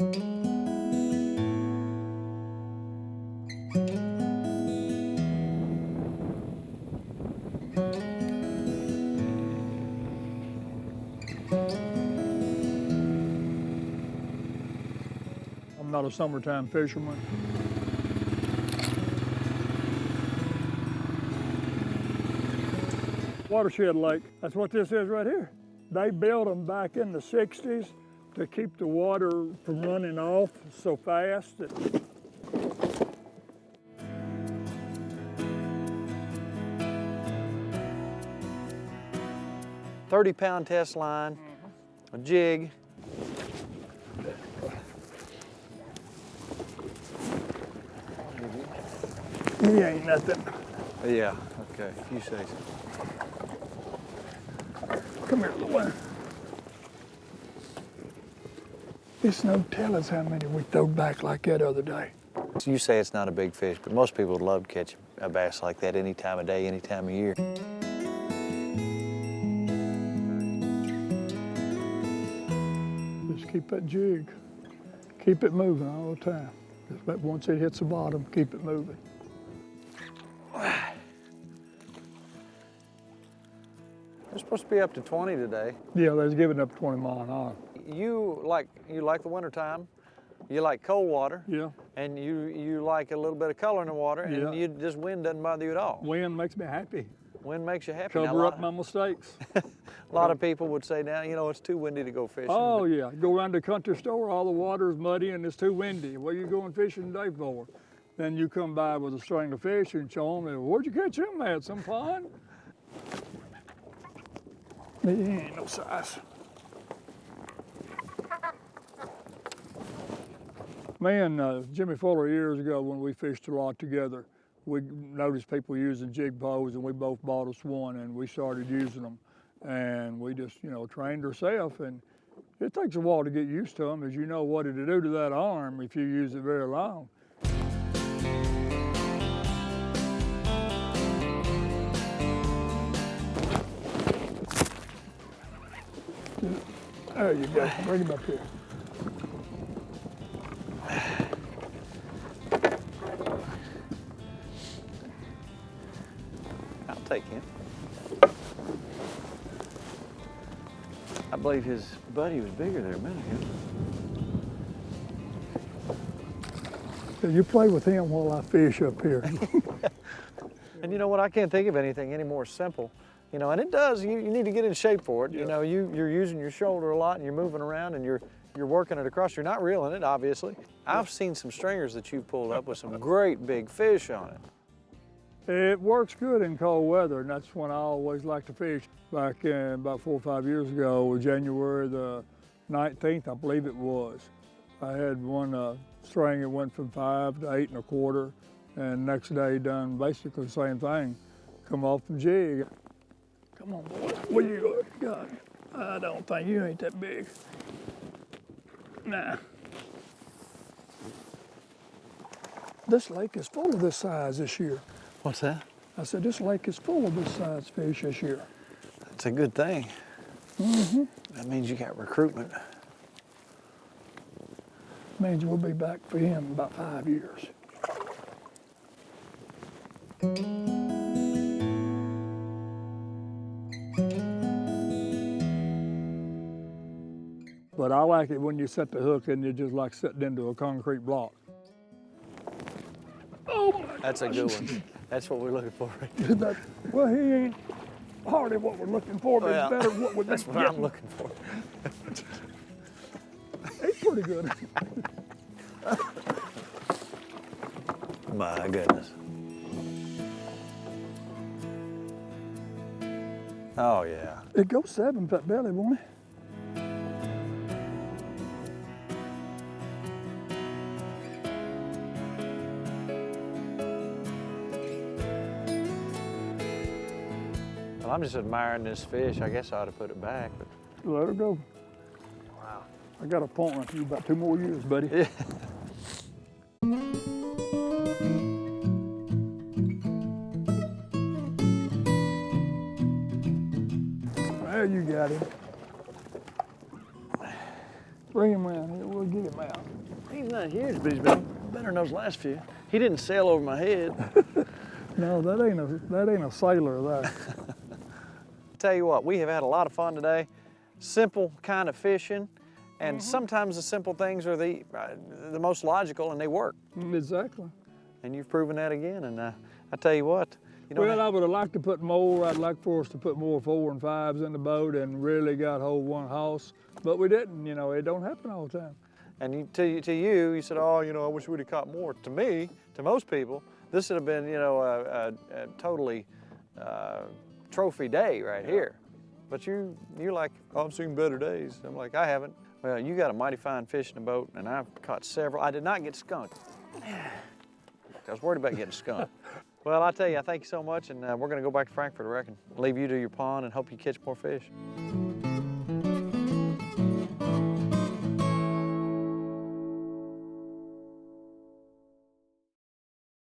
I'm not a summertime fisherman. Watershed lake, that's what this is right here. They built them back in the 60s to keep the water from running off so fast. 30-pound test line, a jig. He ain't nothing. Yeah, okay, if you say so. Come here, little one. It's no telling how many we threw back like that the other day. So you say it's not a big fish, but most people would love to catch a bass like that any time of day, any time of year. Just keep that jig. Keep it moving all the time. But once it hits the bottom, keep it moving. It's supposed to be up to 20 today. Yeah, they're giving up 20 mile an hour. You like the winter time. You like cold water. Yeah. And you like a little bit of color in the water, and Yeah. this wind doesn't bother you at all. Wind makes me happy. Wind makes you happy. Cover up my mistakes. A lot of people would say now, you know, it's too windy to go fishing. Oh yeah, go around the country store, all the water is muddy and it's too windy. What are you going fishing today for? Then you come by with a string of fish and show them, where'd you catch him at, some pond? He ain't no size. Me and Jimmy Fuller years ago when we fished a lot together, we noticed people using jig poles and we both bought us one and we started using them. And we just, you know, trained ourselves, and it takes a while to get used to them, as you know what it'll do to that arm if you use it very long. There you go, bring him up here. I'll take him. I believe his buddy was bigger there a minute ago. So you play with him while I fish up here. And you know what? I can't think of anything any more simple. You know, and it does. You need to get in shape for it. Yeah. You know, you're using your shoulder a lot, and you're moving around, and you're working it across. You're not reeling it, obviously. I've seen some stringers that you pulled up with some great big fish on it. It works good in cold weather, and that's when I always like to fish. Back in about 4 or 5 years ago, January the 19th, I believe it was, I had one string that went from 5 to 8 1/4, and next day done basically the same thing. Come off the jig. Come on, boy, where you got? I don't think you ain't that big. Nah. This lake is full of this size this year. What's that? I said, this lake is full of this size fish this year. That's a good thing. Mm-hmm. That means you got recruitment. Means we'll be back for him in about 5 years. But I like it when you set the hook and you're just like sitting into a concrete block. Oh my That's gosh. a good one. That's what we're looking for right there. Well, he ain't hardly what we're looking for, but it's better what we're That's what getting. I'm looking for. He's pretty good. My goodness. Oh, yeah. It goes 7 for that belly, won't it? Well, I'm just admiring this fish. I guess I ought to put it back, but. Let her go. Wow. I got a appointment for you about 2 more years, buddy. Yeah. There you got him. Bring him around here, we'll get him out. He's not huge, but he's been better than those last few. He didn't sail over my head. No, that ain't a sailor there. Tell you what, we have had a lot of fun today. Simple kind of fishing, and sometimes the simple things are the most logical, and they work. Exactly. And you've proven that again. And I tell you what, you know. Well, I would have liked to put more. I'd like for us to put more 4 and 5s in the boat and really got hold of one house, but we didn't. You know, it don't happen all the time. And to you said, oh, you know, I wish we'd have caught more. To me, to most people, this would have been, you know, a totally trophy day right here. But you're like, oh, I've seen better days. I'm like, I haven't. Well, you got a mighty fine fishing boat, and I've caught several. I did not get skunked. I was worried about getting skunked. Well, I tell you, I thank you so much, and we're going to go back to Frankfurt, I reckon. Leave you to your pond and hope you catch more fish.